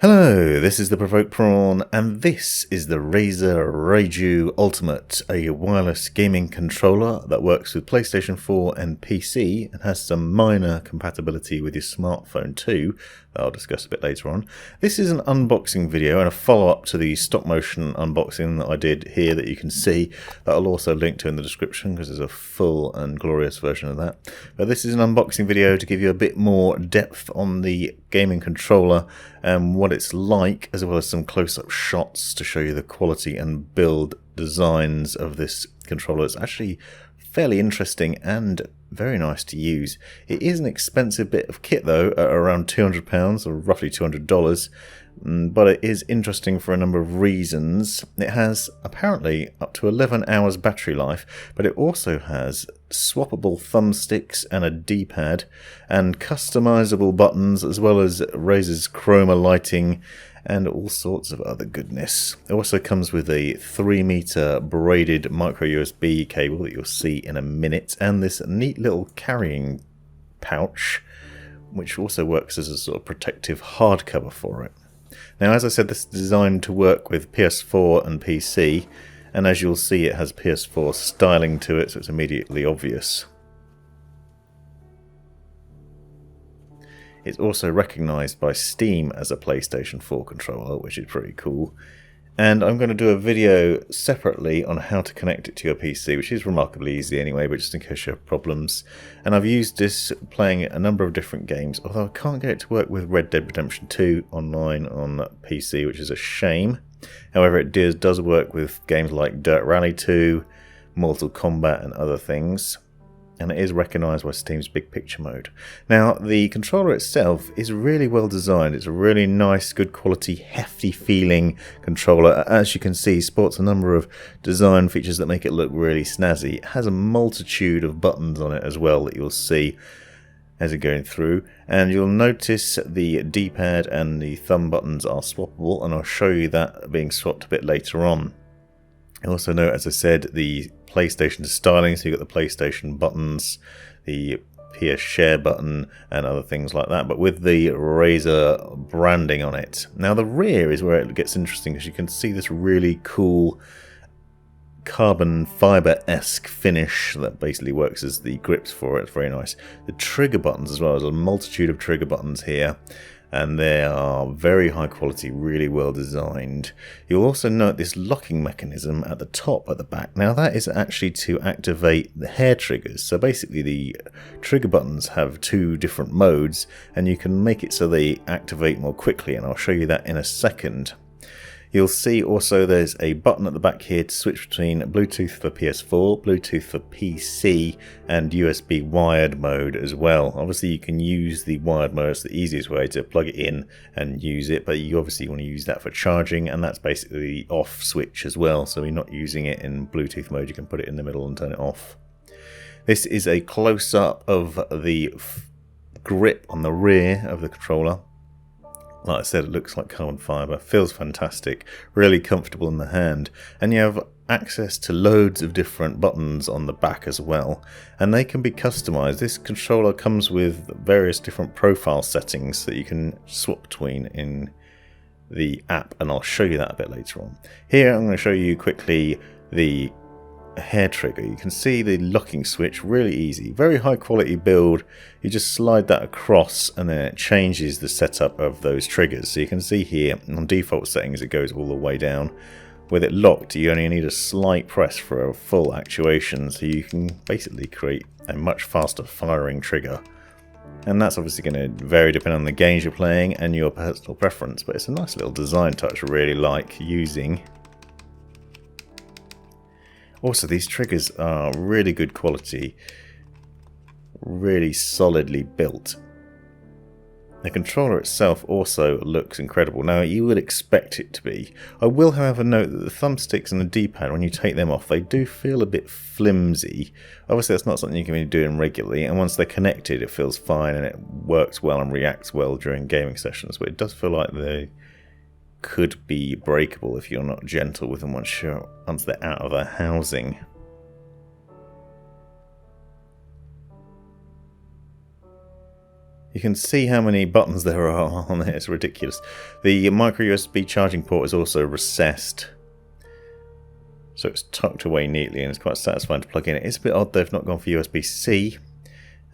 Hello, this is the Provoked Prawn, and this is the Razer Raiju Ultimate, a wireless gaming controller that works with PlayStation 4 and PC and has some minor compatibility with your smartphone too, that I'll discuss a bit later on. This is an unboxing video and a follow-up to the stop motion unboxing that I did here that you can see, that I'll also link to in the description because there's a full and glorious version of that. But this is an unboxing video to give you a bit more depth on the gaming controller and what it's like, as well as some close-up shots to show you the quality and build designs of this controller. It's actually fairly interesting and very nice to use. It is an expensive bit of kit though, at around £200 or roughly $200, but it is interesting for a number of reasons. It has apparently up to 11 hours battery life, but it also has swappable thumbsticks and a D-pad and customizable buttons, as well as Razer's Chroma lighting and all sorts of other goodness. It also comes with a 3-meter braided micro USB cable that you'll see in a minute, and this neat little carrying pouch, which also works as a sort of protective hardcover for it. Now, as I said, this is designed to work with PS4 and PC, and as you'll see, it has PS4 styling to it, so it's immediately obvious. It's also recognised by Steam as a PlayStation 4 controller, which is pretty cool. And I'm going to do a video separately on how to connect it to your PC, which is remarkably easy anyway, but just in case you have problems. And I've used this playing a number of different games, although I can't get it to work with Red Dead Redemption 2 online on PC, which is a shame. However, it does work with games like Dirt Rally 2, Mortal Kombat and other things. And it is recognised by Steam's Big Picture mode. Now, the controller itself is really well designed. It's a really nice, good quality, hefty feeling controller. As you can see, sports a number of design features that make it look really snazzy. It has a multitude of buttons on it as well that you'll see as you're going through. And you'll notice the D-pad and the thumb buttons are swappable, and I'll show you that being swapped a bit later on. I also note, as I said, the PlayStation styling, so you've got the PlayStation buttons, the PS share button and other things like that, but with the Razer branding on it. Now the rear is where it gets interesting, because you can see this really cool carbon fibre-esque finish that basically works as the grips for it. It's very nice. The trigger buttons as well, there's a multitude of trigger buttons here, and they are very high quality, really well designed. You'll also note this locking mechanism at the top at the back. Now that is actually to activate the hair triggers. So basically the trigger buttons have two different modes, and you can make it so they activate more quickly, and I'll show you that in a second. You'll see also there's a button at the back here to switch between Bluetooth for PS4, Bluetooth for PC, and USB wired mode as well. Obviously you can use the wired mode, it's the easiest way to plug it in and use it, but you obviously want to use that for charging, and that's basically the off switch as well. So you're not using it in Bluetooth mode, you can put it in the middle and turn it off. This is a close-up of the grip on the rear of the controller. Like I said, it looks like carbon fibre, feels fantastic, really comfortable in the hand, and you have access to loads of different buttons on the back as well, and they can be customised. This controller comes with various different profile settings that you can swap between in the app, and I'll show you that a bit later on. Here I'm going to show you quickly the hair trigger. You can see the locking switch, really easy, very high quality build. You just slide that across and then it changes the setup of those triggers. So you can see here on default settings it goes all the way down. With it locked, you only need a slight press for a full actuation, so you can basically create a much faster firing trigger. And that's obviously going to vary depending on the games you're playing and your personal preference, but it's a nice little design touch I really like using. Also, these triggers are really good quality, really solidly built. The controller itself also looks incredible. Now, you would expect it to be. I will, however, note that the thumbsticks and the D-pad, when you take them off, they do feel a bit flimsy. Obviously, that's not something you can be doing regularly, and once they're connected, it feels fine and it works well and reacts well during gaming sessions, but it does feel like they could be breakable if you're not gentle with them once they're out of their housing. You can see how many buttons there are on it, it's ridiculous. The micro USB charging port is also recessed, so it's tucked away neatly and it's quite satisfying to plug in. It is a bit odd they've not gone for USB-C,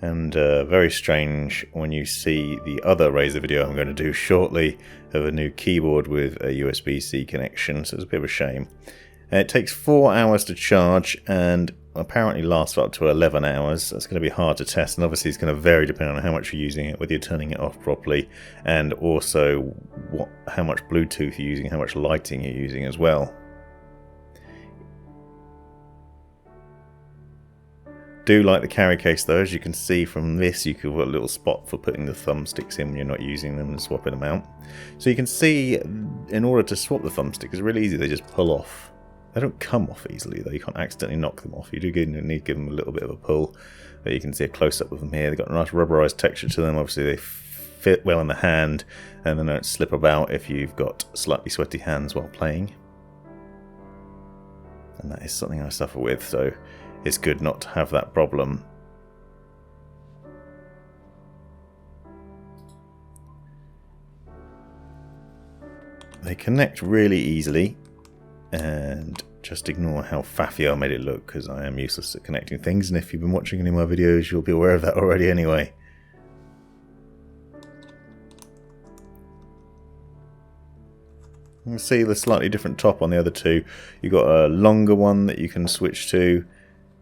and very strange when you see the other Razer video I'm going to do shortly of a new keyboard with a USB-C connection, so it's a bit of a shame. It takes 4 hours to charge and apparently lasts for up to 11 hours. That's going to be hard to test, and obviously it's going to vary depending on how much you're using it, whether you're turning it off properly, and also how much Bluetooth you're using, how much lighting you're using as well. Do like the carry case though. As you can see from this, you could put a little spot for putting the thumbsticks in when you're not using them and swapping them out. So you can see, in order to swap the thumbstick, it's really easy. They just pull off. They don't come off easily though, you can't accidentally knock them off. You do need to give them a little bit of a pull, but you can see a close-up of them here. They've got a nice rubberized texture to them. Obviously they fit well in the hand and they don't slip about if you've got slightly sweaty hands while playing. And that is something I suffer with, so it's good not to have that problem. They connect really easily. And just ignore how faffy I made it look, because I am useless at connecting things, and if you've been watching any of my videos you'll be aware of that already anyway. You can see the slightly different top on the other two. You've got a longer one that you can switch to,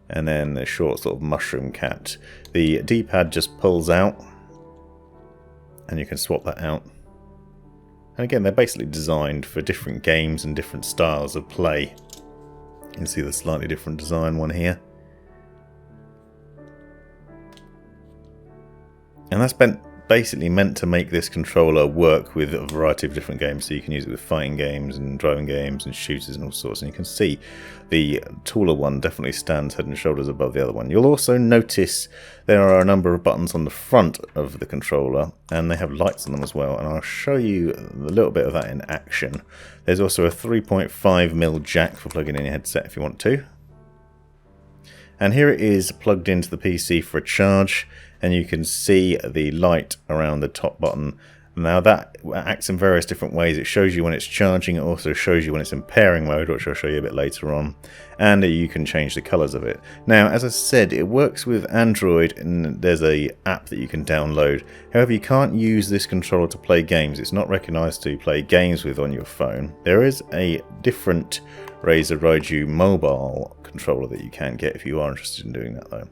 and then the short sort of mushroom cat. The D-pad just pulls out, and you can swap that out. And again, they're basically designed for different games and different styles of play. You can see the slightly different design one here. And that's basically meant to make this controller work with a variety of different games. So you can use it with fighting games and driving games and shooters and all sorts. And you can see the taller one definitely stands head and shoulders above the other one. You'll also notice there are a number of buttons on the front of the controller, and they have lights on them as well. And I'll show you a little bit of that in action. There's also a 3.5mm jack for plugging in your headset if you want to. And here it is plugged into the PC for a charge, and you can see the light around the top button. Now that acts in various different ways. It shows you when it's charging, it also shows you when it's in pairing mode, which I'll show you a bit later on, and you can change the colours of it. Now, as I said, it works with Android, and there's a app that you can download. However, you can't use this controller to play games. It's not recognised to play games with on your phone. There is a different Razer Raiju mobile controller that you can get if you are interested in doing that though.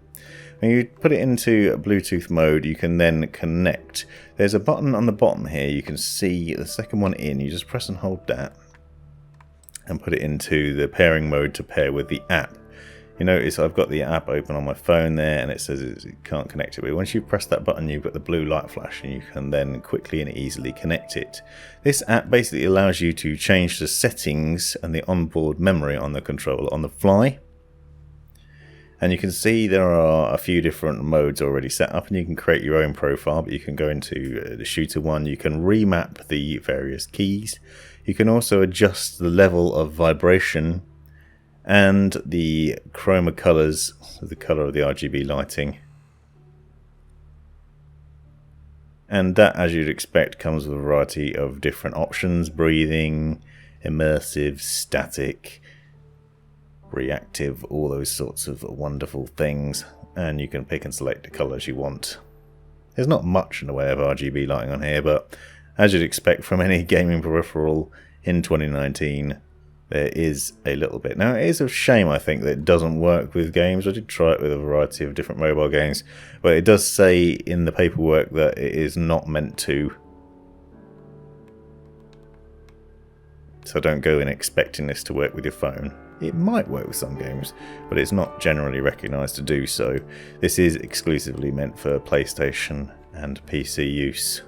When you put it into Bluetooth mode, you can then connect. There's a button on the bottom here. You can see the second one in. You just press and hold that and put it into the pairing mode to pair with the app. You notice I've got the app open on my phone there, and it says it can't connect it. But once you press that button, you've got the blue light flash, and you can then quickly and easily connect it. This app basically allows you to change the settings and the onboard memory on the controller on the fly. And you can see there are a few different modes already set up, and you can create your own profile, but you can go into the shooter one. You can remap the various keys. You can also adjust the level of vibration and the chroma colors, the color of the RGB lighting. And that, as you'd expect, comes with a variety of different options: breathing, immersive, static, reactive, all those sorts of wonderful things, and you can pick and select the colours you want. There's not much in the way of RGB lighting on here, but as you'd expect from any gaming peripheral in 2019, there is a little bit. Now, it is a shame, I think, that it doesn't work with games. I did try it with a variety of different mobile games, but it does say in the paperwork that it is not meant to. So don't go in expecting this to work with your phone. It might work with some games, but it's not generally recognised to do so. This is exclusively meant for PlayStation and PC use.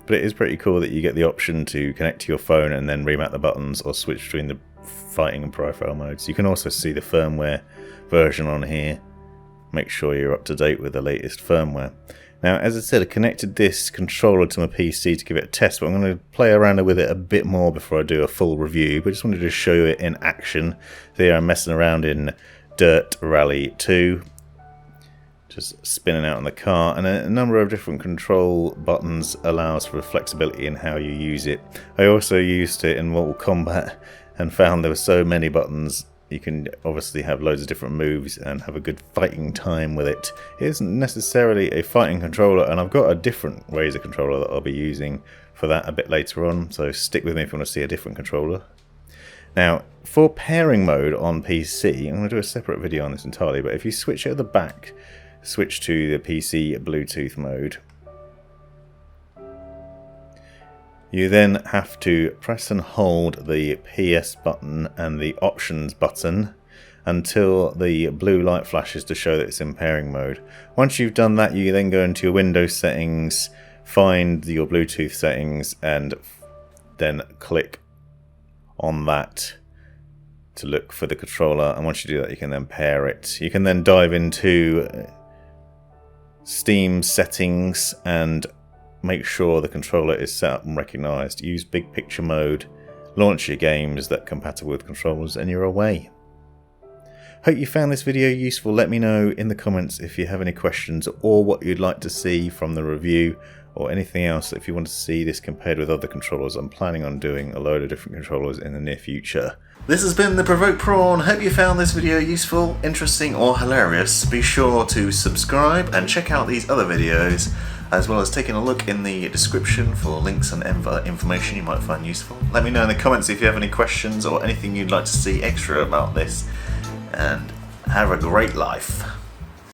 But it is pretty cool that you get the option to connect to your phone and then remap the buttons or switch between the fighting and profile modes. You can also see the firmware version on here. Make sure you're up to date with the latest firmware. Now, as I said, I connected this controller to my PC to give it a test, but I'm going to play around with it a bit more before I do a full review. But I just wanted to show it in action. There I'm messing around in Dirt Rally 2, just spinning out in the car, and a number of different control buttons allows for flexibility in how you use it. I also used it in Mortal Kombat and found there were so many buttons. You can obviously have loads of different moves and have a good fighting time with it. It isn't necessarily a fighting controller, and I've got a different Razer controller that I'll be using for that a bit later on, so stick with me if you want to see a different controller. Now, for pairing mode on PC, I'm going to do a separate video on this entirely, but if you switch at the back, switch to the PC Bluetooth mode, you then have to press and hold the PS button and the options button until the blue light flashes to show that it's in pairing mode. Once you've done that, you then go into your Windows settings, find your Bluetooth settings, and then click on that to look for the controller. And once you do that, you can then pair it. You can then dive into Steam settings and make sure the controller is set up and recognized. Use big picture mode, launch your games that are compatible with controllers, and you're away. Hope you found this video useful. Let me know in the comments if you have any questions or what you'd like to see from the review, or anything else if you want to see this compared with other controllers. I'm planning on doing a load of different controllers in the near future. This has been the Provoked Prawn. Hope you found this video useful, interesting, or hilarious. Be sure to subscribe and check out these other videos, as well as taking a look in the description for links and other information you might find useful. Let me know in the comments if you have any questions or anything you'd like to see extra about this, and have a great life.